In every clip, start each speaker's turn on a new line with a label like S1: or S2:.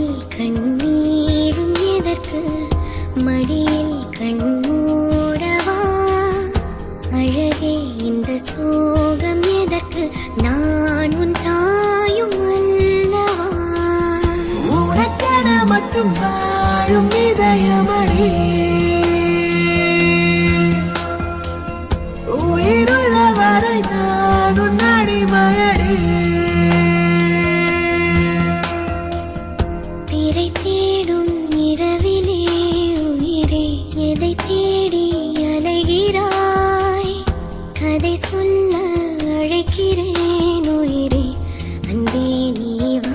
S1: கண்ணில் கண்ணீரும் எதற்கு மடியில் கண்மூடவா அழகே இந்த சோகம் எதற்கு நான் உன் தாயும் அல்லவா
S2: உனக்கென மட்டும் வாழும் இதயமடி உயிருள்ள வரை நான் உன் அடிமையடி
S1: திரை தேடும் இரவிலே உயிரே எதை தேடி அலைகிறாய் கதை சொல்ல அழைக்கிறேன் உயிரே அன்பே நீ வா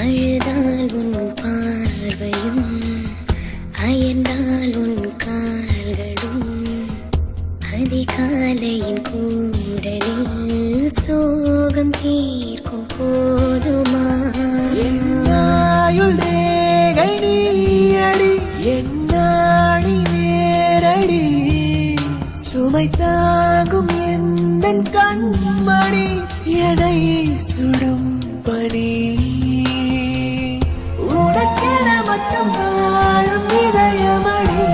S1: அழுதால் உன் பார்வையும் அயர்ந்தால் உன் கால்களும் அதிகாலையின் கூடலில் சோகம் தீர்க்கும் போதுமா
S2: என்னாயுள் ரேகை நீயடி என்னாடி வேரடி சுமை தாங்கும் எந்தன் கண்மணி என்னை சுடும் பணி உனக்கென மட்டும் வாழும் இதயமடி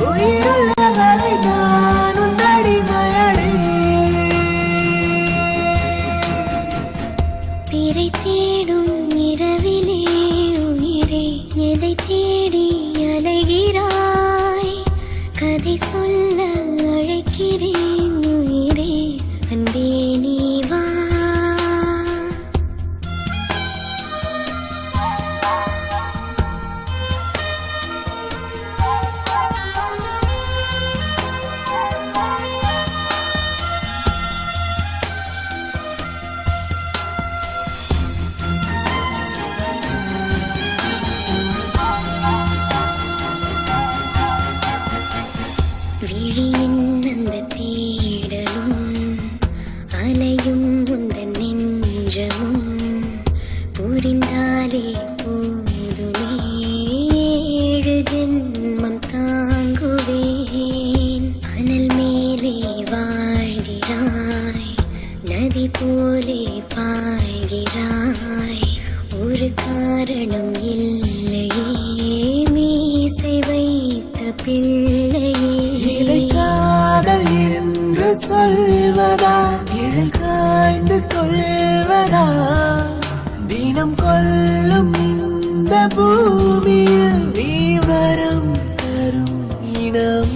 S2: உயிருள்ள வரை நான் உன் அடிமையடி
S1: திரை தேடும் இரவிலே உயிரே எதை தேடி அலைகிறாய் கதை சொல்ல அழைக்கிறேன் உயிரே அன்பே நீ வா விழியின் அந்த தேடலும் அலையும் உந்தன் நெஞ்சமும் புரிந்தாலே போதுமே 7 ஜென்மம் தாங்குவேன் அனல் மேலே வாழ்கிறாய் நதி போலே பாய்கிறாய் ஒரு காரணம் இல்லையே மீசை வைத்த பிள்ளையே
S2: காதல் என்று சொல்வதா நிழல் காய்ந்து கொள்வதா தினம் கொல்லும் இந்த பூமியில் நீ வரம் தரும் இனம்